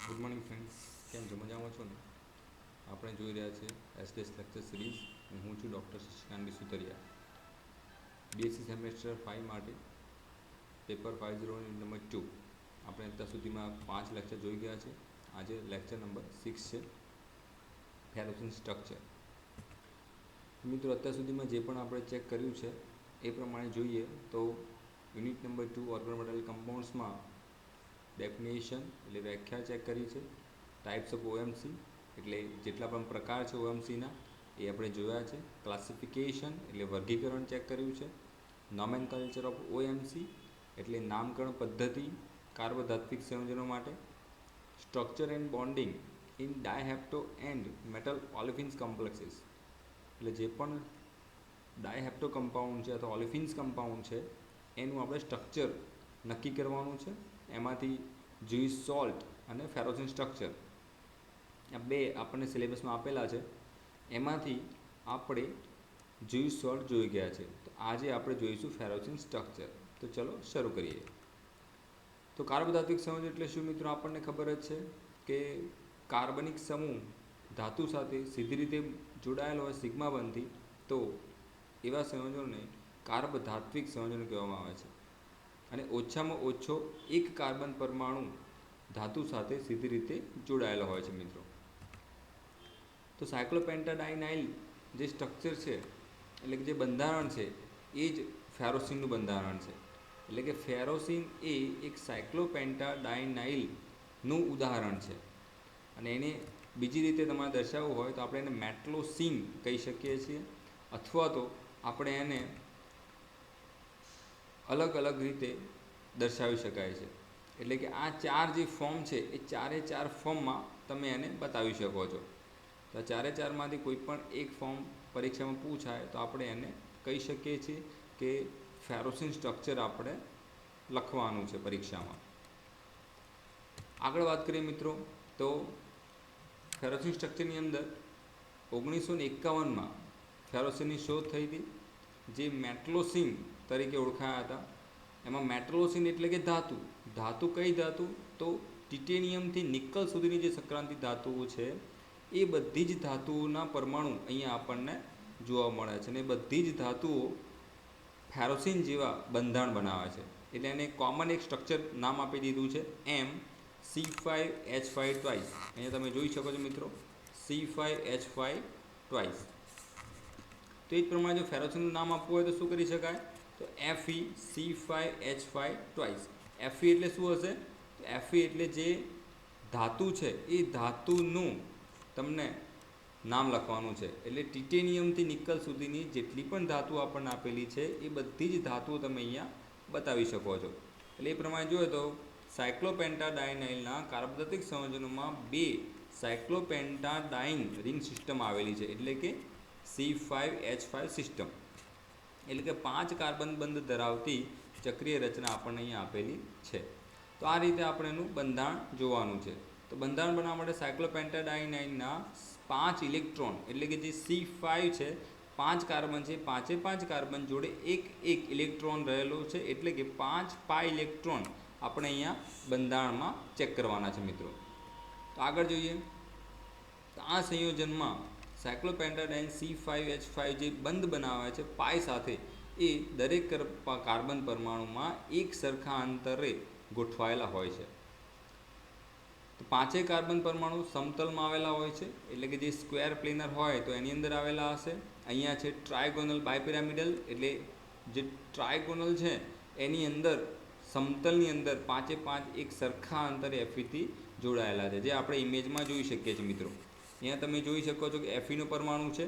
Good morning friends, કેમ છો? મજામાં છો ને? આપણે જોઈ રહ્યા છીએ એસડીએસ લેક્ચર સિરીઝ અને હું છું doctor Shashikant D Sutaria. BSc semester 5 માટે પેપર 50 નંબર 2 આપણે અત્યાર સુધીમાં 5 લેક્ચર જોઈ ગયા છે. આજે લેક્ચર નંબર 6 છે, ફેરોસિન સ્ટ્રક્ચર. મિત્રો, અત્યાર સુધીમાં જે પણ આપણે ચેક કર્યું છે એ પ્રમાણે જોઈએ તો યુનિટ નંબર 2 ઓર્ગેનોમેટલ કમ્પાઉન્ડ્સમાં ડેફિનેશન એટલે વ્યાખ્યા ચેક કરી છે. ટાઈપ્સ ઓફ ઓએમસી એટલે જેટલા પણ પ્રકાર છે ઓએમસીના એ આપણે જોયા છે. ક્લાસિફિકેશન એટલે વર્ગીકરણ ચેક કર્યું છે. નોમેનકલ્ચર ઓફ ઓએમસી એટલે નામકરણ પદ્ધતિ કાર્બોધાત્વિક સંયોજનો માટે. Structure and bonding in dihapto and metal olefins complexes એટલે જે પણ ડાયહેપ્ટો કમ્પાઉન્ડ છે અથવા ઓલિફિન્સ કમ્પાઉન્ડ છે એનું આપણે સ્ટ્રક્ચર નક્કી કરવાનું છે. એમાંથી જ્યુઇસ સોલ્ટ અને ફેરોસિન સ્ટ્રક્ચર આ બે આપણને સિલેબસમાં આપેલા છે. એમાંથી આપણે જ્યુઇસ સોલ્ટ જોઈ ગયા છે. તો આજે આપણે જોઈશું ફેરોસિન સ્ટ્રક્ચર. તો ચલો શરૂ કરીએ. તો કાર્બોધાત્વિક સંયોજન એટલે શું મિત્રો? આપણને ખબર જ છે કે કાર્બનિક સમૂહ ધાતુ સાથે સીધી રીતે જોડાયેલો હોય સિગ્મા બંધથી, તો એવા સંયોજનોને કાર્બોધાત્વિક સંયોજન કહેવામાં આવે છે. અને ઓછામાં ઓછો એક કાર્બન પરમાણુ ધાતુ સાથે સીધી રીતે જોડાયેલો હોય છે મિત્રો. તો સાયક્લોપેન્ટાડાઇનાઇલ જે સ્ટ્રક્ચર છે એટલે કે જે બંધારણ છે એ જ ફેરોસિનનું બંધારણ છે. એટલે કે ફેરોસિન એ એક સાયક્લોપેન્ટાડાઇનાઇલનું ઉદાહરણ છે. અને એને બીજી રીતે તમારે દર્શાવવું હોય તો આપણે એને મેટલોસિન કહી શકીએ છીએ, અથવા તો આપણે એને અલગ અલગ રીતે દર્શાવી શકાય છે. એટલે કે આ ચાર જે ફોર્મ છે એ ચારે ચાર ફોર્મમાં તમે એને બતાવી શકો છો. તો આ ચારે ચારમાંથી કોઈ પણ એક ફોર્મ પરીક્ષામાં પૂછાય તો આપણે એને કહી શકીએ છીએ કે ફેરોસિન સ્ટ્રક્ચર આપણે લખવાનું છે પરીક્ષામાં. આગળ વાત કરીએ મિત્રો, તો ફેરોસિન સ્ટ્રક્ચરની અંદર 1951માં ફેરોસિનની શોધ થઈ હતી, જે મેટલોસિન તરીકે ઓળખાયા હતા. એમાં મેટલોસિન એટલે કે ધાતુ. ધાતુ કઈ ધાતુ? તો ટિટેનિયમથી નિકલ સુધીની જે સંક્રાંતિ ધાતુઓ છે એ બધી જ ધાતુઓના પરમાણુ અહીંયા આપણને જોવા મળે છે. અને એ બધી જ ધાતુઓ ફેરોસિન જેવા બંધારણ બનાવે છે. એટલે એને કોમન એક સ્ટ્રક્ચર નામ આપી દીધું છે MC5H5 ટ્વાઇસ. અહીંયા તમે જોઈ શકો છો મિત્રો, C5H5 ટ્વાઇસ. તો એ જ પ્રમાણે જો ફેરોસિનનું નામ આપવું હોય તો શું કરી શકાય? તો FeC5H5 ટ્વાઇસ. Fe એટલે શું હશે? Fe એટલે જે ધાતુ છે એ ધાતુનું તમને નામ લખવાનું છે. એટલે ટિટેનિયમથી નિકલ સુધીની જેટલી પણ ધાતુ આપણને આપેલી છે એ બધી જ ધાતુઓ તમે અહીંયા બતાવી શકો છો. એટલે એ પ્રમાણે જોઈએ તો સાયક્લોપેન્ટાડાઇનાઇલના કાર્બોધાત્વિક સંયોજનોમાં બે સાયક્લોપેન્ટાડાઇન રિંગ સિસ્ટમ આવેલી છે. એટલે કે C5H5 સિસ્ટમ. એટલે કે 5 કાર્બન બંધ ધરાવતી ચક્રીય રચના આપણને અહીંયા આપેલી છે. તો આ રીતે આપણે એનું બંધારણ જોવાનું છે. તો બંધારણ બનાવવા માટે સાયક્લોપેન્ટાડાઇનાઇનના 5 ઇલેક્ટ્રોન એટલે કે જે C5 છે, 5 કાર્બન છે, 5 કાર્બન જોડે એક એક ઇલેક્ટ્રોન રહેલો છે. એટલે કે 5 પાઈ ઇલેક્ટ્રોન આપણે અહીંયા બંધારણમાં ચેક કરવાના છે મિત્રો. તો આગળ જોઈએ, તો આ સંયોજનમાં સાયક્લોપેન્ટાડાઇન C5H5 જે બંધ બનાવે છે પાઈ સાથે, એ દરેક કાર્બન પરમાણુમાં એક સરખા અંતરે ગોઠવાયેલા હોય છે. તો 5 કાર્બન પરમાણુ સમતલમાં આવેલા હોય છે. એટલે કે જે સ્ક્વેર પ્લેનર હોય તો એની અંદર આવેલા હશે. અહીંયા છે ટ્રાયગોનલ બાયપિરામિડલ, એટલે જે ટ્રાયગોનલ છે એની અંદર સમતલની અંદર 5 એક સરખા અંતરે Feથી જોડાયેલા છે, જે આપણે ઇમેજમાં જોઈ શકીએ છીએ મિત્રો. અહીંયા તમે જોઈ શકો છો કે Feનો પરમાણુ છે.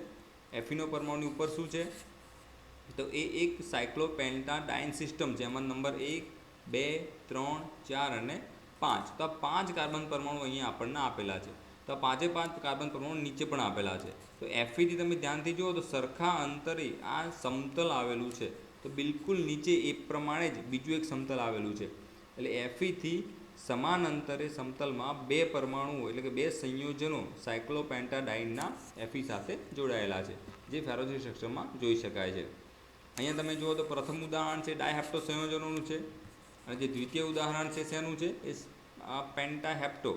Feનો પરમાણુની ઉપર શું છે? તો એ એક સાયક્લોપેન્ટાડાઇન સિસ્ટમ છે. એમાં નંબર 1, 2, 3, 4 અને 5. તો આ 5 કાર્બન પરમાણુ અહીંયા આપણને આપેલા છે. તો આ 5 કાર્બન પરમાણુ નીચે પણ આપેલા છે. તો Feથી તમે ધ્યાનથી જુઓ તો સરખા અંતરે આ સમતલ આવેલું છે. તો બિલકુલ નીચે એ પ્રમાણે જ બીજું એક સમતલ આવેલું છે. એટલે Feથી સમાન અંતરે સમતલમાં 2 પરમાણુઓ એટલે કે 2 સંયોજનો સાયક્લોપેન્ટાડાઇનના Fe સાથે જોડાયેલા છે, જે ફેરોસિન સ્ટ્રક્ચરમાં જોઈ શકાય છે. અહીંયા તમે જુઓ તો પ્રથમ ઉદાહરણ છે ડાયહેપ્ટો સંયોજનોનું છે, અને જે દ્વિતીય ઉદાહરણ છે શેનું છે? એ પેન્ટાહેપ્ટો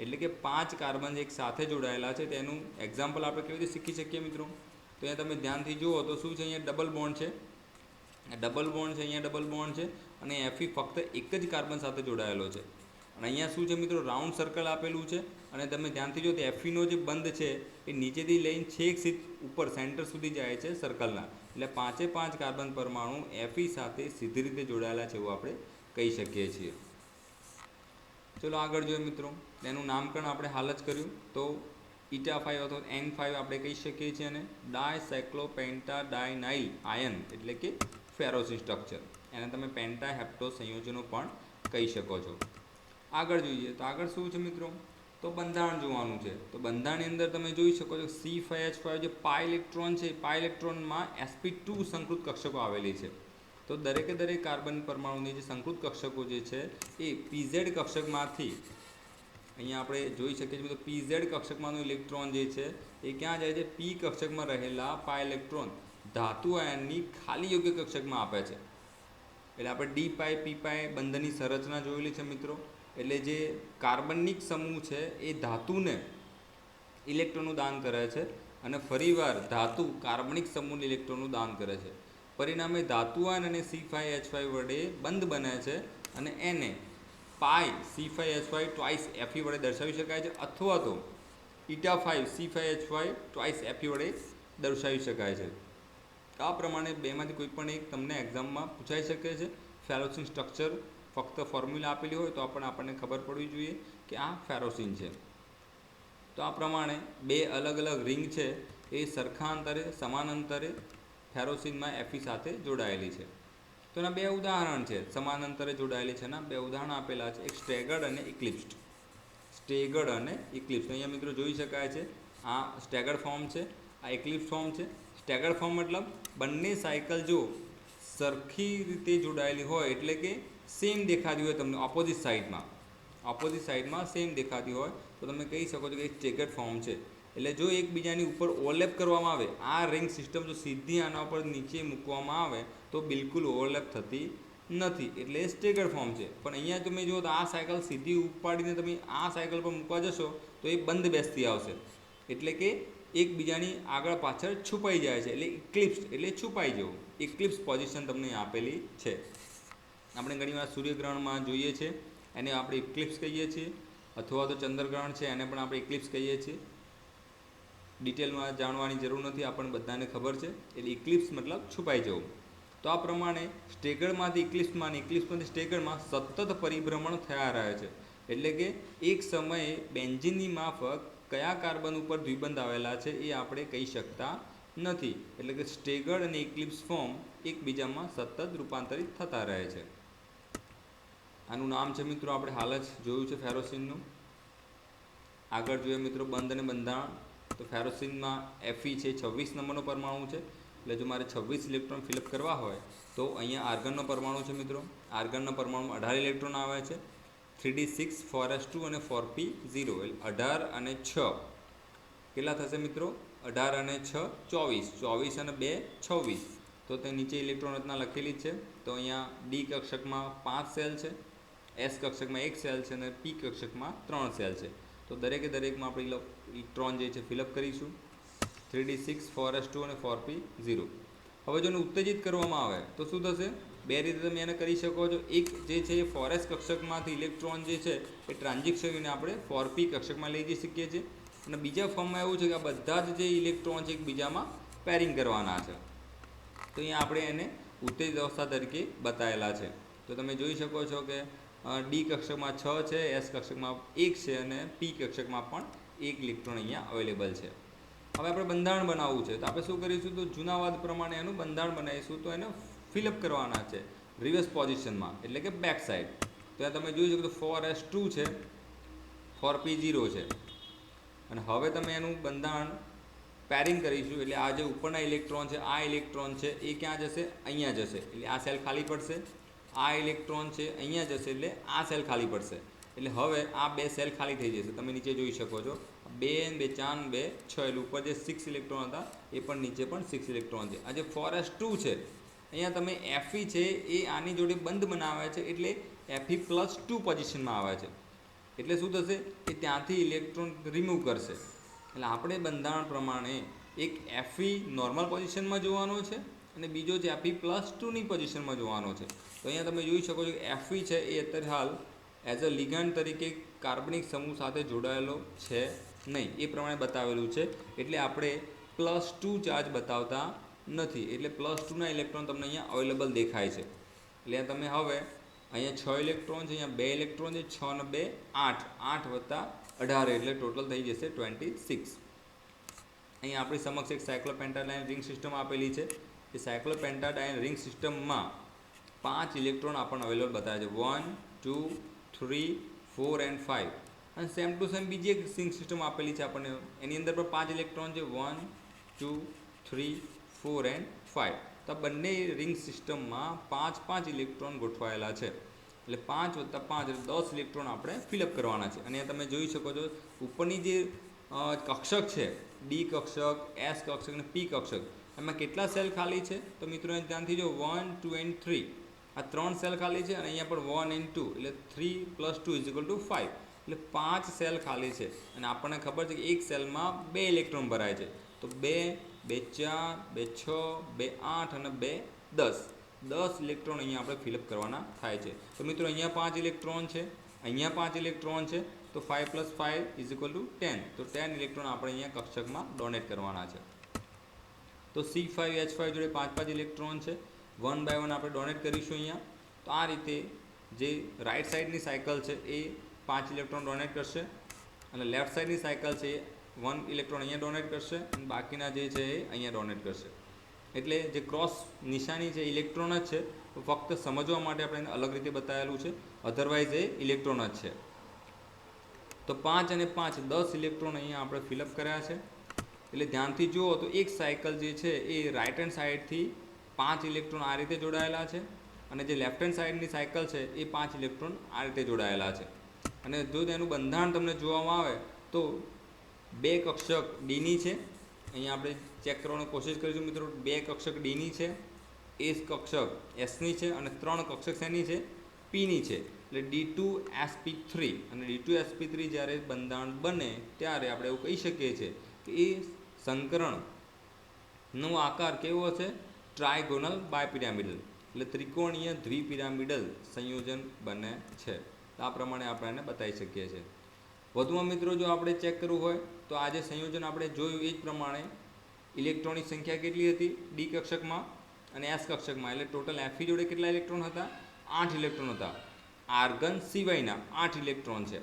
એટલે કે 5 કાર્બન એક સાથે જોડાયેલા છે તેનું એક્ઝામ્પલ આપણે કેવી રીતે શીખી શકીએ મિત્રો? તો અહીંયા તમે ધ્યાનથી જુઓ તો શું છે, અહીંયા ડબલ બોન્ડ છે, ડબલ બોન્ડ છે, અહીંયા ડબલ બોન્ડ છે અને Fe ફક્ત એક જ કાર્બન સાથે જોડાયેલો છે. અને અહીંયા શું છે મિત્રો, રાઉન્ડ સર્કલ આપેલું છે અને તમે ધ્યાનથી જો તો Feનો જે બંધ છે એ નીચેથી લઈને છેક ઉપર સેન્ટર સુધી જાય છે સર્કલના. એટલે 5 કાર્બન પરમાણુ Fe સાથે સીધી રીતે જોડાયેલા છે એવું આપણે કહી શકીએ છીએ. ચલો આગળ જોઈએ મિત્રો, તેનું નામકરણ આપણે હાલ જ કર્યું. તો 𝜂5 અથવા N5 આપણે કહી શકીએ છીએ અને ડાયસાયક્લોપેન્ટાડાઇનાઇલ આયન એટલે કે ફેરોસિન સ્ટ્રક્ચર. એને તમે પેન્ટાહેપ્ટો સંયોજનો પણ કહી શકો છો. આગળ જોઈએ તો આગળ શું છે મિત્રો, તો બંધારણ જોવાનું છે. તો બંધારણની અંદર તમે જોઈ શકો છો C5H5 જે પાઈ ઇલેક્ટ્રોન છે, પાઈ ઇલેક્ટ્રોનમાં sp2 સંકૃત કક્ષકો આવેલી છે. તો દરેકે દરેક કાર્બન પરમાણુની જે સંકૃત કક્ષકો જે છે એ pz કક્ષકમાંથી અહીંયા આપણે જોઈ શકીએ છીએ તો pz કક્ષકમાંનો ઇલેક્ટ્રોન જે છે એ ક્યાં જાય છે, p કક્ષકમાં રહેલા પાઈ ઇલેક્ટ્રોન ધાતુ આયનની ખાલી યોગ્ય કક્ષકમાં આપે છે. એટલે આપણે d પાઈ p પાઈ બંધનની સંરચના જોયેલી છે મિત્રો. એટલે જે કાર્બનિક સમૂહ છે એ ધાતુને ઇલેક્ટ્રોનનું દાન કરે છે અને ફરીવાર ધાતુ કાર્બનિક સમૂહને ઇલેક્ટ્રોનનું દાન કરે છે. પરિણામે ધાતુ આયન અને C5H5 વડે બંધ બને છે અને એને પાઈ C5H5 ટ્વાઇસ Fe વડે દર્શાવી શકાય છે અથવા તો 𝜂5 C5H5 ટ્વાઇસ Fe વડે દર્શાવી શકાય છે. આ પ્રમાણે બેમાંથી કોઈ પણ એક તમને એક્ઝામમાં પૂછાઈ શકે છે. ફેરોસિન સ્ટ્રક્ચર ફક્ત ફોર્મ્યુલા આપેલી હોય તો આપણને ખબર પડવી જોઈએ કે આ ફેરોસિન છે. તો આ પ્રમાણે બે અલગ અલગ રિંગ છે એ સરખા અંતરે સમાન અંતરે ફેરોસિનમાં Fe સાથે જોડાયેલી છે. તો એના બે ઉદાહરણ છે, સમાન અંતરે જોડાયેલી છે. એના બે ઉદાહરણ આપેલા છે, એક સ્ટેગર્ડ અને ઇક્લિપ્સ્ડ. સ્ટેગર્ડ અને ઇક્લિપ્સ્ડ અહીંયા મિત્રો જોઈ શકાય છે. આ સ્ટેગર્ડ ફોર્મ છે, આ ઇક્લિપ્સ ફોર્મ છે. સ્ટેગર્ડ ફોર્મ મતલબ બંને સાયકલ જો સરખી રીતે જોડાયેલી હોય એટલે કે સેમ દેખાતી હોય, તમને ઓપોઝિટ સાઈડમાં સેમ દેખાતી હોય તો તમે કહી શકો છો કે સ્ટેગર્ડ ફોર્મ છે. એટલે જો એકબીજાની ઉપર ઓવરલેપ કરવામાં આવે, આ રિંગ સિસ્ટમ જો સીધી આના ઉપર નીચે મૂકવામાં આવે તો બિલકુલ ઓવરલેપ થતી નથી, એટલે સ્ટેગર્ડ ફોર્મ છે. પણ અહીંયા તમે જુઓ તો આ સાયકલ સીધી ઉપાડીને તમે આ સાયકલ પર મૂકવા જશો તો એ બંધ બેસતી આવશે, એટલે કે એકબીજાની આગળ પાછળ છુપાઈ જાય છે. એટલે ઇક્લિપ્સ એટલે છુપાઈ જવું, ઇક્લિપ્સ પોઝિશન તમને આપેલી છે. આપણે ઘણીવાર સૂર્યગ્રહણમાં જોઈએ છીએ, એને આપણે ઇક્લિપ્સ કહીએ છીએ, અથવા તો ચંદ્રગ્રહણ છે એને પણ આપણે ઇક્લિપ્સ કહીએ છીએ. ડિટેલમાં જાણવાની જરૂર નથી, આપણને બધાને ખબર છે. એટલે ઇક્લિપ્સ મતલબ છુપાઈ જવું. તો આ પ્રમાણે સ્ટેગર્ડમાંથી ઇક્લિપ્સમાંથી સ્ટેગર્ડમાં સતત પરિભ્રમણ થયા રહે છે. એટલે કે એક સમયે બેન્ઝીનની માફક કયા કાર્બન ઉપર દ્વિબંધ આવેલા છે એ આપણે કહી શકતા નથી. એટલે કે સ્ટેગર્ડ અને ઇક્લિપ્સ ફોર્મ એકબીજામાં સતત રૂપાંતરિત થતા રહે છે. આનું નામ છે મિત્રો આપણે હાલ જ જોયું છે ફેરોસિનનું. આગળ જોઈએ મિત્રો બંધ અને બંધારણ. તો ફેરોસિનમાં Fe છે 26 નંબરનો પરમાણુ છે. એટલે જો મારે 26 ઇલેક્ટ્રોન ફિલઅપ કરવા હોય તો અહીંયા આર્ગનનો પરમાણુ છે મિત્રો. આર્ગનના પરમાણુમાં 18 ઇલેક્ટ્રોન આવે છે. 3d6 4s2 અને 4p0 એટલે 18 અને 6 કેટલા થશે મિત્રો? 18 અને 6 24, 24 અને 2 26. તો તે નીચે ઇલેક્ટ્રોન રચના લખેલી છે. તો અહીંયા ડી કક્ષકમાં 5 સેલ છે, એસ કક્ષકમાં 1 સેલ છે અને પી કક્ષકમાં 3 સેલ છે. તો દરેકે દરેકમાં આપણે ઇલેક્ટ્રોન જે છે ફિલઅપ કરીશું. 3d6 4s2 અને 4p0. હવે જો એને ઉત્તેજિત કરવામાં આવે તો શું થશે? બે રીતે તમે એને કરી શકો છો. એક જે છે એ 4s કક્ષકમાંથી ઇલેક્ટ્રોન જે છે એ ટ્રાન્ઝિશન કરીને આપણે 4p કક્ષકમાં લઈ જઈ શકીએ છીએ. અને બીજા ફોર્મમાં એવું છે કે આ બધા જ જે ઇલેક્ટ્રોન છે એકબીજામાં પેરિંગ કરવાના છે. તો અહીંયા આપણે એને ઉત્તેજિત અવસ્થા તરીકે બતાવેલા છે. તો તમે જોઈ શકો છો કે ડી કક્ષકમાં 6 છે, એસ કક્ષકમાં 1 છે અને પી કક્ષકમાં પણ 1 ઇલેક્ટ્રોન અહીંયા અવેલેબલ છે. હવે આપણે બંધારણ બનાવવું છે તો આપણે શું કરીશું? તો જૂનાવાદ પ્રમાણે એનું બંધારણ બનાવીશું. તો એને ફિલઅપ કરવાના છે રિવર્સ પોઝિશનમાં, એટલે કે બેક સાઈડ. તો ત્યાં તમે જોઈ શકો તો 4s2 છે, 4p0 છે. અને હવે તમે એનું બંધારણ પેરિંગ કરીશું. એટલે આ જે ઉપરના ઇલેક્ટ્રોન છે, આ ઇલેક્ટ્રોન છે એ ક્યાં જશે? અહીંયા જશે. એટલે આ સેલ ખાલી પડશે. આ ઇલેક્ટ્રોન છે અહીંયા જશે એટલે આ સેલ ખાલી પડશે. એટલે હવે આ બે સેલ ખાલી થઈ જશે. તમે નીચે જોઈ શકો છો 2 2 4 2 6. એટલે ઉપર જે 6 ઇલેક્ટ્રોન હતા એ પણ નીચે પણ 6 ઇલેક્ટ્રોન છે. આ જે 4s2 છે અહીંયા તમે Fe છે એ આની જોડે બંધ બનાવે છે એટલે Fe+2 પોઝિશનમાં આવે છે. એટલે શું થશે કે ત્યાંથી ઇલેક્ટ્રોન રિમૂવ કરશે. એટલે આપણે બંધારણ પ્રમાણે એક Fe નોર્મલ પોઝિશનમાં જોવાનો છે અને બીજો છે Fe+2ની પોઝિશનમાં જોવાનો છે. તો અહીંયા તમે જોઈ શકો છો કે Fe છે એ અત્યારે હાલ એઝ અ લિગાન્ડ તરીકે કાર્બનિક સમૂહ સાથે જોડાયેલો છે નહીં, એ પ્રમાણે બતાવેલું છે. એટલે આપણે +2 ચાર્જ બતાવતા નથી, એટલે +2ના ઇલેક્ટ્રોન તમને અહીંયા અવેલેબલ દેખાય છે. એટલે તમે હવે અહીંયા 6 ઇલેક્ટ્રોન છે, અહીંયા 2 ઇલેક્ટ્રોન છે, 6 અને 2 8, 8 વત્તા 18 એટલે ટોટલ થઈ જશે 26. અહીંયા આપણી સમક્ષ એક સાયક્લોપેન્ટાડાયન રિંગ સિસ્ટમ આપેલી છે. એ સાયક્લોપેન્ટાડાયન રિંગ સિસ્ટમમાં 5 ઇલેક્ટ્રોન આપણને અવેલેબલ બતાવે છે, 1 2 3 4 એન્ડ 5. અને સેમ ટુ સેમ બીજી એક રિંગ સિસ્ટમ આપેલી છે આપણને, એની અંદર પણ 5 ઇલેક્ટ્રોન છે, 1 2 3 4 એન્ડ 5. તો બંને રિંગ સિસ્ટમમાં 5 ઇલેક્ટ્રોન ગોઠવાયેલા છે. એટલે 5 વત્તા 5 એટલે 10 ઇલેક્ટ્રોન આપણે ફિલઅપ કરવાના છે. અને તમે જોઈ શકો છો ઉપરની જે કક્ષક છે, ડી કક્ષક, એસ કક્ષક અને પી કક્ષક, એમાં કેટલા સેલ ખાલી છે? તો મિત્રો ધ્યાનથી જો 1 2 એન્ડ 3 આ 3 સેલ ખાલી છે અને અહીંયા પણ 1 એન્ડ 2 એટલે 3 + 2 = 5. એટલે 5 સેલ ખાલી છે અને આપણને ખબર છે કે એક સેલમાં 2 ઇલેક્ટ્રોન ભરાય છે. તો 2 2 4 2 6 2 8 અને 2 10 ઇલેક્ટ્રોન અહીંયા આપણે ફિલઅપ કરવાના થાય છે. તો મિત્રો અહીંયા 5 ઇલેક્ટ્રોન છે, અહીંયા 5 ઇલેક્ટ્રોન છે, તો 5 + 5 = 10. તો 10 ઇલેક્ટ્રોન આપણે અહીંયા કક્ષકમાં ડોનેટ કરવાના છે. તો C5H5 જોડે 5 ઇલેક્ટ્રોન છે, 1 બાય 1 આપણે ડોનેટ કરીશું અહીંયા. તો આ રીતે જે રાઈટ સાઈડની સાયકલ છે એ 5 ઇલેક્ટ્રોન ડોનેટ કરશે અને લેફ્ટ સાઈડની સાયકલ છે એ 1 ઇલેક્ટ્રોન અહીંયા ડોનેટ કરશે અને બાકીના જે છે એ અહીંયા ડોનેટ કરશે. એટલે જે ક્રોસ નિશાની છે ઇલેક્ટ્રોન જ છે, તો ફક્ત સમજવા માટે આપણે એને અલગ રીતે બતાવેલું છે, અધરવાઇઝ એ ઇલેક્ટ્રોન જ છે. તો 5 અને 5 10 ઇલેક્ટ્રોન અહીંયા આપણે ફિલઅપ કર્યા છે. એટલે ધ્યાનથી જુઓ તો એક સાયકલ જે છે એ રાઇટ હેન્ડ સાઈડથી 5 ઇલેક્ટ્રોન આ રીતે જોડાયેલા છે અને જે લેફ્ટ હેન્ડ સાઈડની સાયકલ છે એ 5 ઇલેક્ટ્રોન આ રીતે જોડાયેલા છે. અને જો તેનું બંધારણ તમને જોવામાં આવે તો 2 કક્ષક ડીની છે, અહીંયા આપણે ચેક કરવાની કોશિશ કરીશું મિત્રો. 2 કક્ષક ડીની છે, એક કક્ષક એસની છે અને 3 કક્ષક શેની છે? પીની છે. એટલે D2sp3 અને D2sp3 જ્યારે બંધારણ બને ત્યારે આપણે એવું કહી શકીએ છીએ કે એ સંકરણનો આકાર કેવો હશે? ટ્રાયગોનલ બાયપિરામિડલ, એટલે ત્રિકોણીય દ્વિપિરામિડલ સંયોજન બને છે. આ પ્રમાણે આપણે એને બતાવી શકીએ છીએ. વધુમાં મિત્રો જો આપણે ચેક કરવું હોય તો આ જે સંયોજન આપણે જોયું એ જ પ્રમાણે ઇલેક્ટ્રોનની સંખ્યા કેટલી હતી ડી કક્ષકમાં અને એસ કક્ષકમાં? એટલે ટોટલ Fe જોડે કેટલા ઇલેક્ટ્રોન હતા? 8 ઇલેક્ટ્રોન હતા. આર્ગન સિવાયના 8 ઇલેક્ટ્રોન છે.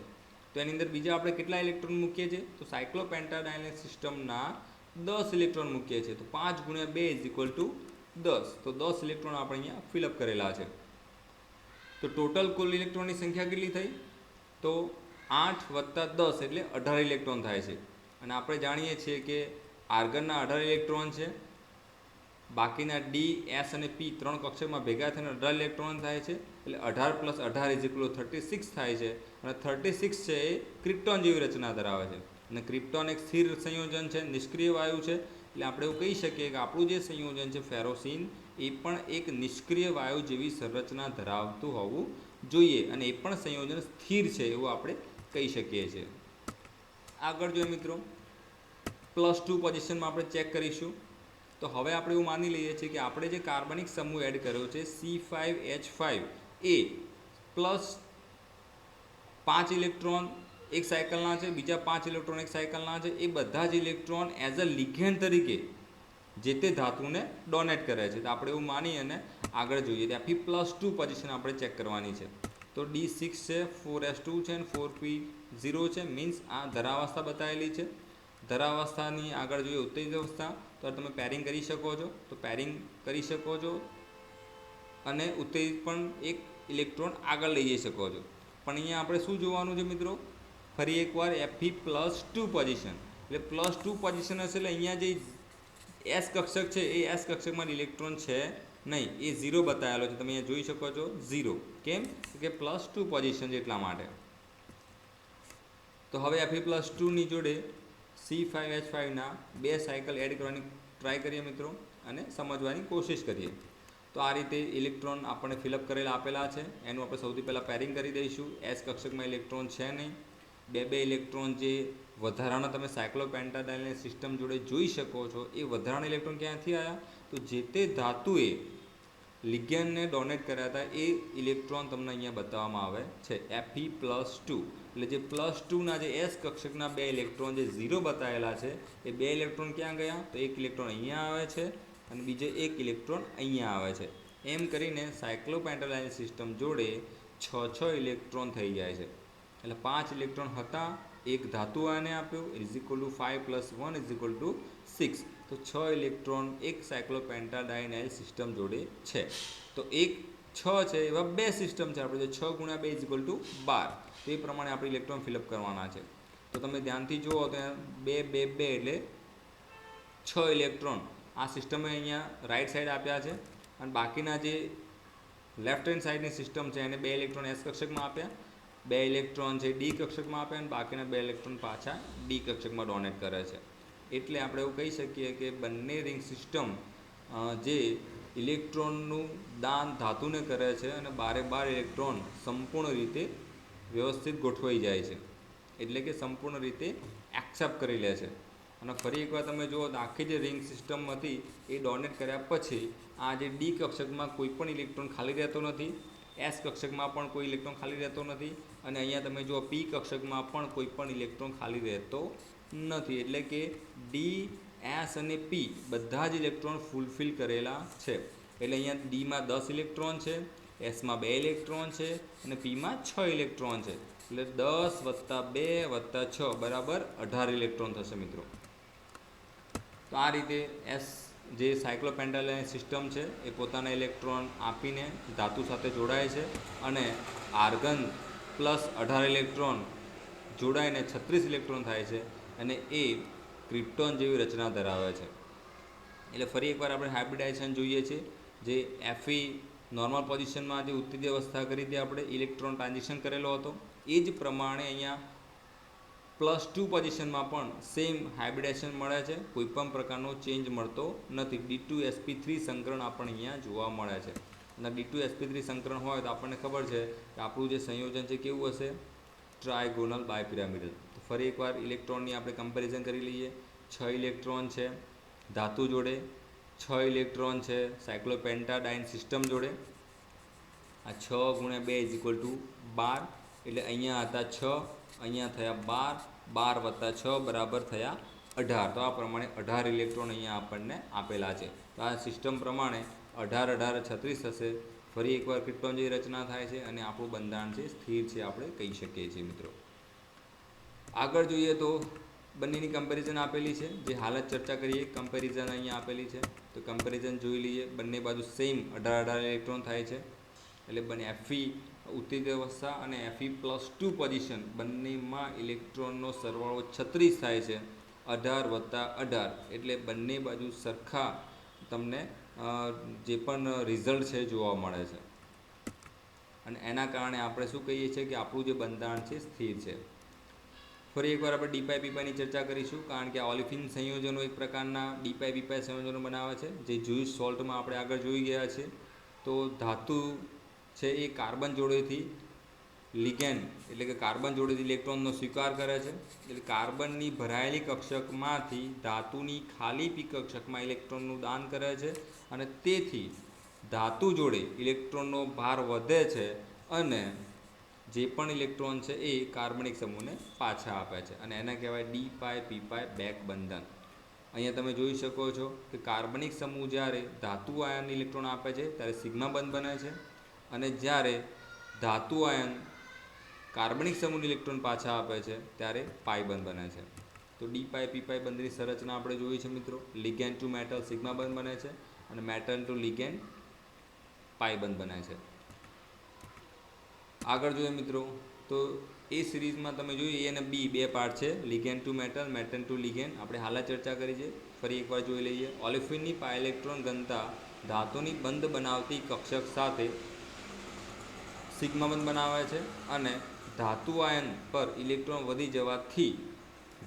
તો એની અંદર બીજા આપણે કેટલા ઇલેક્ટ્રોન મૂકીએ છીએ? તો સાયક્લોપેન્ટાડાયન સિસ્ટમના 10 ઇલેક્ટ્રોન મૂકીએ છીએ. તો 5 × 2 = 10. તો 10 ઇલેક્ટ્રોન આપણે અહીંયા ફિલઅપ કરેલા છે. તો ટોટલ કુલ ઇલેક્ટ્રોનની સંખ્યા કેટલી થઈ? તો 8 + 10 એટલે 18 ઇલેક્ટ્રોન થાય છે. અને આપણે જાણીએ છીએ કે આર્ગનના 18 ઇલેક્ટ્રોન છે, બાકીના ડી, એસ અને પી 3 કક્ષકમાં ભેગા થઈને 18 ઇલેક્ટ્રોન થાય છે. એટલે 18 + 18 = 36 થાય છે. અને 36 છે એ ક્રિપ્ટોન જેવી રચના ધરાવે છે. અને ક્રિપ્ટોન એક સ્થિર સંયોજન છે, નિષ્ક્રિય વાયુ છે. એટલે આપણે એવું કહી શકીએ કે આપણું જે સંયોજન છે ફેરોસીન એ પણ એક નિષ્ક્રિય વાયુ જેવી સંરચના ધરાવતું હોવું જોઈએ અને એ પણ સંયોજન સ્થિર છે એવું આપણે કહી શકીએ છીએ. આગળ જોઈએ મિત્રો, +2 પોઝિશનમાં આપણે ચેક કરીશું. તો હવે આપણે એવું માની લઈએ છીએ કે આપણે જે કાર્બનિક સમૂહ એડ કર્યો છે C5H5 એ +5 ઇલેક્ટ્રોન એક સાયકલના છે, બીજા 5 ઇલેક્ટ્રોન એક સાયકલના છે. એ બધા જ ઇલેક્ટ્રોન એઝ અ લિગેન્ડ તરીકે જે તે ધાતુને ડોનેટ કરે છે. તો આપણે એવું માની અને આગળ જોઈએ. ત્યાં Fe+2 પોઝિશન આપણે ચેક કરવાની છે. તો D6 છે, 4s2 છે અને 4p0 છે. મીન્સ આ ધરાવસ્થા બતાવેલી છે. ધરાવસ્થાની આગળ જોઈએ ઉત્તેજિત અવસ્થા, તો તમે પેરિંગ કરી શકો છો. તો પેરિંગ કરી શકો છો અને ઉત્તેજિત પણ એક ઇલેક્ટ્રોન આગળ લઈ જઈ શકો છો. પણ અહીંયા આપણે શું જોવાનું છે મિત્રો? ફરી એકવાર Fe+2 પોઝિશન. એટલે +2 પોઝિશન હશે એટલે અહીંયા જે એસ કક્ષક છે એ એસ કક્ષકમાં ઇલેક્ટ્રોન છે નહીં, એ 0 બતાવેલો છે. તમે અહીંયા જોઈ શકો છો 0. કેમ કે +2 પોઝિશન છે એટલા માટે. તો હવે Fe+2ની જોડે C5H5ના 2 સાયકલ એડ કરવાની ટ્રાય કરીએ મિત્રો અને સમજવાની કોશિશ કરીએ. તો આ રીતે ઇલેક્ટ્રોન આપણને ફિલઅપ કરેલા આપેલા છે, એનું આપણે સૌથી પહેલાં પેરિંગ કરી દઈશું. એસ કક્ષકમાં ઇલેક્ટ્રોન છે નહીં. બે ઇલેક્ટ્રોન જે વધારાના તમે સાયક્લોપેન્ટાડાયલની સિસ્ટમ જોડે જોઈ શકો છો, એ વધારાના ઇલેક્ટ્રોન ક્યાંથી આવ્યા? તો જે તે ધાતુએ લિગેન્ડને ડોનેટ કર્યા હતા એ ઇલેક્ટ્રોન તમને અહીંયા બતાવવામાં આવે છે, Fe+2. એટલે જે +2ના જે એસ કક્ષકના બે ઇલેક્ટ્રોન જે 0 બતાવેલા છે, એ બે ઇલેક્ટ્રોન ક્યાં ગયા? તો એક ઇલેક્ટ્રોન અહીંયા આવે છે અને બીજો એક ઇલેક્ટ્રોન અહીંયા આવે છે. એમ કરીને સાયક્લોપેન્ટાડાયલ સિસ્ટમ જોડે 6 ઇલેક્ટ્રોન થઈ જાય છે. એટલે 5 ઇલેક્ટ્રોન હતા, એક ધાતુ આને આપ્યો, =5 + 1 = 6. તો 6 ઇલેક્ટ્રોન એક સાયક્લોપેન્ટાડાયનાઇલ સિસ્ટમ જોડે છે. તો એક 6 છે એવા બે સિસ્ટમ છે આપણે, 6 × 2 = 12. તો એ પ્રમાણે આપણે ઇલેક્ટ્રોન ફિલઅપ કરવાના છે. તો તમે ધ્યાનથી જુઓ તો 2 2 2 એટલે 6 ઇલેક્ટ્રોન આ સિસ્ટમે અહીંયા રાઈટ સાઈડ આપ્યા છે, અને બાકીના જે લેફ્ટ હેન્ડ સાઈડની સિસ્ટમ છે એને 2 ઇલેક્ટ્રોન એસ કક્ષકમાં આપ્યા, 2 ઇલેક્ટ્રોન છે ડી કક્ષકમાં આપ્યા, અને બાકીના 2 ઇલેક્ટ્રોન પાછા ડી કક્ષકમાં ડોનેટ કરે છે. એટલે આપણે એવું કહી શકીએ કે બંને રિંગ સિસ્ટમ જે ઇલેક્ટ્રોનનું દાન ધાતુને કરે છે અને 12 ઇલેક્ટ્રોન સંપૂર્ણ રીતે વ્યવસ્થિત ગોઠવાઈ જાય છે, એટલે કે સંપૂર્ણ રીતે એક્સેપ્ટ કરી લે છે. અને ફરી એકવાર તમે જુઓ તો આખી જે રિંગ સિસ્ટમ હતી એ ડોનેટ કર્યા પછી આ જે ડી કક્ષકમાં કોઈ પણ ઇલેક્ટ્રોન ખાલી રહેતો નથી, એસ કક્ષકમાં પણ કોઈ ઇલેક્ટ્રોન ખાલી રહેતો નથી, અને અહીંયા તમે જુઓ પી કક્ષકમાં પણ કોઈ પણ ઇલેક્ટ્રોન ખાલી રહેતો નથી. એટલે કે ડી, એસ અને પી બધા જ ઇલેક્ટ્રોન ફૂલફિલ કરેલા છે. એટલે અહીંયા ડીમાં 10 ઇલેક્ટ્રોન છે, એસમાં 2 ઇલેક્ટ્રોન છે અને પીમાં 6 ઇલેક્ટ્રોન છે. એટલે 10 + 2 + 6 = 18 ઇલેક્ટ્રોન થશે મિત્રો. તો આ રીતે એસ જે સાયક્લોપેન્ટાડાયલ સિસ્ટમ છે એ પોતાના ઇલેક્ટ્રોન આપીને ધાતુ સાથે જોડાય છે, અને આર્ગન +18 ઇલેક્ટ્રોન જોડાઈને 36 ઇલેક્ટ્રોન થાય છે, અને એ ક્રિપ્ટોન જેવી રચના ધરાવે છે. એટલે ફરી એકવાર આપણે હાઇબ્રિડાઇઝેશન જોઈએ છીએ. જે Fe નોર્મલ પોઝિશનમાં જે ઉત્તેજિત અવસ્થા કરી હતી આપણે, ઇલેક્ટ્રોન ટ્રાન્ઝિશન કરેલો હતો, એ જ પ્રમાણે અહીંયા +2 પોઝિશનમાં પણ સેમ હાઇબ્રિડાઇઝેશન મળે છે, કોઈપણ પ્રકારનો ચેન્જ મળતો નથી. D2sp3 સંકરણ આપણને અહીંયા જોવા મળે છે. અને D2sp3 સંકરણ હોય તો આપણને ખબર છે કે આપણું જે સંયોજન છે કેવું હશે? ટ્રાયગોનલ બાયપિરામિડલ. તો ફરી એકવાર ઇલેક્ટ્રોનની આપણે કમ્પેરિઝન કરી લઈએ. 6 ઇલેક્ટ્રોન છે ધાતુ જોડે, 6 ઇલેક્ટ્રોન છે સાયક્લોપેન્ટાડાયન સિસ્ટમ જોડે. આ 6 × 2 = 12. એટલે અહીંયા હતા 6, અહીંયા થયા 12, 12 + 6 બરાબર થયા 18. તો આ પ્રમાણે 18 ઇલેક્ટ્રોન અહીંયા આપણને આપેલા છે. તો આ સિસ્ટમ પ્રમાણે 18 18 36 થશે. ફરી એકવાર ક્રિપ્ટોન જેવી રચના થાય છે અને આપણું બંધારણ છે સ્થિર છે આપણે કહી શકીએ છીએ મિત્રો. આગળ જોઈએ તો બંનેની કમ્પેરિઝન આપેલી છે, જે હાલત ચર્ચા કરીએ કમ્પેરિઝન અહીંયા આપેલી છે. તો કમ્પેરિઝન જોઈ લઈએ. બંને બાજુ સેમ 18 18 ઇલેક્ટ્રોન થાય છે. એટલે બંને Fe ઉત્તેજિત અવસ્થા અને Fe+2 પોઝિશન બંનેમાં ઇલેક્ટ્રોનનો સરવાળો 36 થાય છે, 18 + 18. એટલે બંને બાજુ સરખા તમને જે પણ રિઝલ્ટ છે જોવા મળે છે, અને એના કારણે આપણે શું કહીએ છીએ કે આપણું જે બંધારણ છે સ્થિર છે. ફરી એકવાર આપણે ડી પાઈ પી પાઈની ચર્ચા કરીશું, કારણ કે આ ઓલિફિન સંયોજનો એક પ્રકારના ડી પાઈ પી પાઈ સંયોજનો બનાવે છે, જે જ્યુઇશ સોલ્ટમાં આપણે આગળ જોઈ ગયા છે. તો ધાતુ છે એ કાર્બન જોડેથી લિગેન્ડ એટલે કે કાર્બન જોડેથી ઇલેક્ટ્રોનનો સ્વીકાર કરે છે. એટલે કાર્બનની ભરાયેલી કક્ષકમાંથી ધાતુની ખાલી પી કક્ષકમાં ઇલેક્ટ્રોનનું દાન કરે છે, અને તેથી ધાતુ જોડે ઇલેક્ટ્રોનનો ભાર વધે છે, અને જે પણ ઇલેક્ટ્રોન છે એ કાર્બનિક સમૂહને પાછા આપે છે, અને એને કહેવાય ડી પાઈ પી પાઈ બેક બંધન. અહીંયા તમે જોઈ શકો છો કે કાર્બનિક સમૂહ જ્યારે ધાતુ આયન ઇલેક્ટ્રોન આપે છે ત્યારે સિગ્મા બંધ બને છે, અને જ્યારે ધાતુ આયન કાર્બનિક સમૂહની ઇલેક્ટ્રોન પાછા આપે છે ત્યારે પાઈ બંધ બને છે. તો ડી પાઈ પી પાઈ બંધની સંરચના આપણે જોઈ છે મિત્રો. લિગેન્ડ ટુ મેટલ સિગ્મા બંધ બને છે, અને મેટલ ટુ લિગેન્ડ પાઈ બંધ બને છે. આગળ જોઈએ મિત્રો તો એ સિરીઝમાં તમે જોયું A અને B બે પાર્ટ છે, ligand to metal, metal to ligand. આપણે હાલ ચર્ચા કરી છે, ફરી એકવાર જોઈ લઈએ. ઓલિફિનની પાઈ ઇલેક્ટ્રોન ઘનતા ધાતુની બંધ બનાવતી કક્ષક સાથે સિગ્મા બંધ બનાવે છે, અને ધાતુ આયન પર ઇલેક્ટ્રોન વધી જવાથી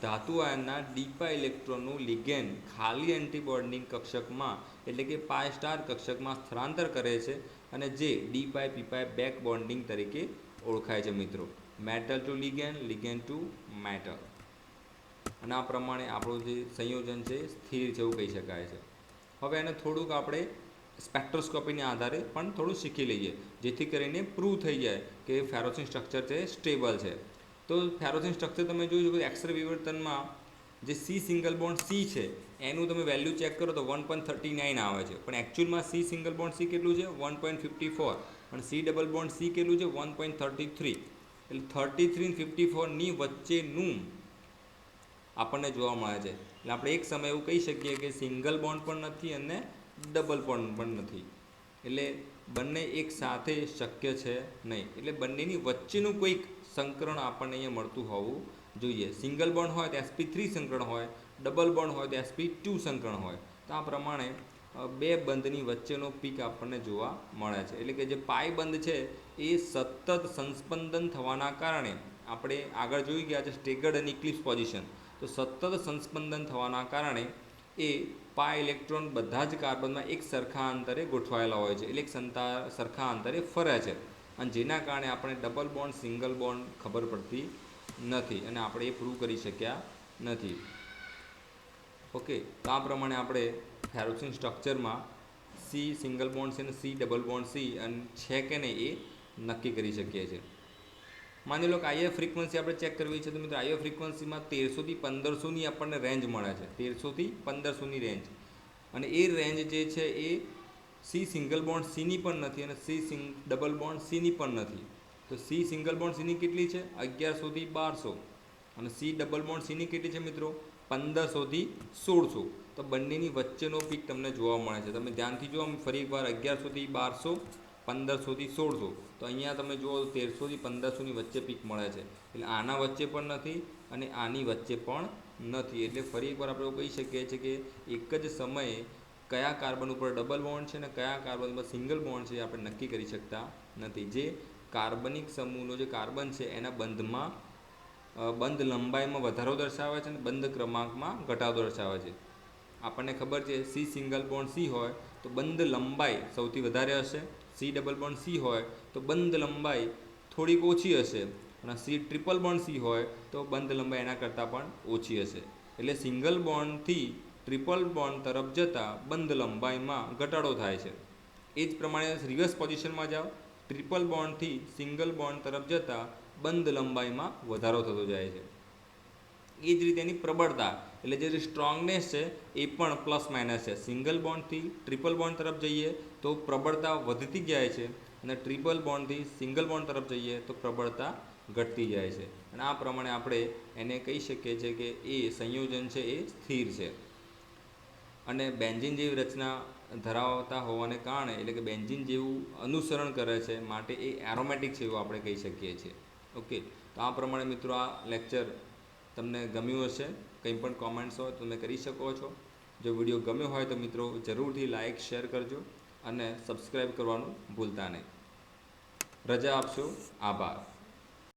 ધાતુ આયનના ડી પાઈ ઇલેક્ટ્રોનનું લિગેન્ડ ખાલી એન્ટીબોન્ડિંગ કક્ષકમાં એટલે કે પાય સ્ટાર કક્ષકમાં સ્થળાંતર કરે છે અને જે D pi P pi back bonding તરીકે ઓળખાય છે મિત્રો. Metal to ligand, ligand to metal. અને આ પ્રમાણે આપણું જે સંયોજન છે સ્થિર છે એવું કહી શકાય છે. હવે એને થોડુંક આપણે સ્પેક્ટ્રોસ્કોપીના આધારે પણ થોડું શીખી લઈએ, જેથી કરીને પ્રૂવ થઈ જાય કે ફેરોસિન સ્ટ્રક્ચર છે સ્ટેબલ છે. તો ફેરોસિન સ્ટ્રક્ચર તમે જોયું કે એક્સરે વિવર્તનમાં જે સી સિંગલ બોન્ડ સી છે એનું તમે વેલ્યુ ચેક કરો તો 1.39 આવે છે, પણ એકચ્યુઅલમાં સી સિંગલ બોન્ડ સી કેટલું છે 1.54, અને સી ડબલ બોન્ડ સી કેટલું છે 1.33. એટલે 33 અને 54ની વચ્ચેનું આપણને જોવા મળે છે. એટલે આપણે એક સમય એવું કહી શકીએ કે સિંગલ બોન્ડ પણ નથી અને ડબલ બોન્ડ પણ નથી. એટલે બંને એક સાથે શક્ય છે નહીં. એટલે બંનેની વચ્ચેનું કોઈક સંકરણ આપણને અહીંયા મળતું હોવું જોઈએ. સિંગલ બોન્ડ હોય તો sp3 સંકરણ હોય, ડબલ બોન્ડ હોય તો sp2 સંકરણ હોય. તો આ પ્રમાણે બે બંધની વચ્ચેનો પીક આપણને જોવા મળે છે. એટલે કે જે પાય બંધ છે એ સતત સંસ્પંદન થવાના કારણે આપણે આગળ જોઈ ગયા છે સ્ટેગર્ડ અને ઇક્લિપ્સ પોઝિશન. તો સતત સંસ્પંદન થવાના કારણે એ પાય ઇલેક્ટ્રોન બધા જ કાર્બનમાં એક સરખા અંતરે ગોઠવાયેલા હોય છે, એટલે એક સરખા અંતરે ફરે છે, અને જેના કારણે આપણે ડબલ બોન્ડ સિંગલ બોન્ડ ખબર પડતી નથી અને આપણે એ પ્રૂવ કરી શક્યા નથી. ઓકે, તો આ પ્રમાણે આપણે ફેરોસિન સ્ટ્રક્ચરમાં સી સિંગલ બોન્ડ છે અને સી ડબલ બોન્ડ સી અને છે કે નહીં એ નક્કી કરી શકીએ છીએ. માની લો કે આઈએફ ફ્રીક્વન્સી આપણે ચેક કરવી છે તો મિત્રો આઈએફ ફ્રીક્વન્સીમાં 1300 થી 1500ની આપણને રેન્જ મળે છે, 1300 થી 1500ની રેન્જ. અને એ રેન્જ જે છે એ સી સિંગલ બોન્ડ સીની પણ નથી અને સી ડબલ બોન્ડ સીની પણ નથી. તો સી સિંગલ બોન્ડ સીની કેટલી છે 1100 થી 1200, અને સી ડબલ બોન્ડ સીની કેટલી છે મિત્રો 1500 થી 1600. તો બંનેની વચ્ચેનો પીક તમને જોવા મળે છે. તમે ધ્યાનથી જુઓ ફરી એકવાર 1100 થી 1200, 1500 થી 1600. તો અહીંયા તમે જુઓ 1300 થી 1500ની વચ્ચે પીક મળે છે. એટલે આના વચ્ચે પણ નથી અને આની વચ્ચે પણ નથી. એટલે ફરી એકવાર આપણે એવું કહી શકીએ છીએ કે એક જ સમયે કયા કાર્બન ઉપર ડબલ બોન્ડ છે અને કયા કાર્બન ઉપર સિંગલ બોન્ડ છે આપણે નક્કી કરી શકતા નથી. જે કાર્બનિક સમૂહનો જે કાર્બન છે એના બંધ લંબાઈમાં વધારો દર્શાવે છે અને બંધ ક્રમાંકમાં ઘટાડો દર્શાવે છે. આપણને ખબર છે સી સિંગલ બોન્ડ સી હોય તો બંધ લંબાઈ સૌથી વધારે હશે, સી ડબલ બોન્ડ સી હોય તો બંધ લંબાઈ થોડીક ઓછી હશે, અને સી ટ્રિપલ બોન્ડ સી હોય તો બંધ લંબાઈ એના કરતાં પણ ઓછી હશે. એટલે સિંગલ બોન્ડથી ટ્રિપલ બોન્ડ તરફ જતાં બંધ લંબાઈમાં ઘટાડો થાય છે. એ જ પ્રમાણે રિવર્સ પોઝિશનમાં જાઓ, ટ્રિપલ બોન્ડથી સિંગલ બોન્ડ તરફ જતાં બંધ લંબાઈમાં વધારો થતો જાય છે. એ જ રીતે એની પ્રબળતા એટલે જે સ્ટ્રોંગનેસ છે એ પણ પ્લસ માઇનસ છે. સિંગલ બોન્ડથી ટ્રિપલ બોન્ડ તરફ જઈએ તો પ્રબળતા વધતી જાય છે, અને ટ્રિપલ બોન્ડથી સિંગલ બોન્ડ તરફ જઈએ તો પ્રબળતા ઘટતી જાય છે. અને આ પ્રમાણે આપણે એને કહી શકીએ છીએ કે એ સંયોજન છે એ સ્થિર છે. અને બેન્ઝીન જેવી રચના ધરાવતા હોવાને કારણે એટલે કે બેન્ઝીન જેવું અનુસરણ કરે છે માટે એ એરોમેટિક છે એવું આપણે કહી શકીએ છીએ. ઓકે, તો આ પ્રમાણે મિત્રો આ લેક્ચર તમને ગમ્યું હશે. કંઈ પણ કોમેન્ટ્સ હોય તો તમે કરી શકો છો. જો વિડીયો ગમ્યો હોય તો મિત્રો જરૂરથી લાઇક શેર કરજો અને સબસ્ક્રાઈબ કરવાનું ભૂલતા નહીં. રજા આપશો. આભાર.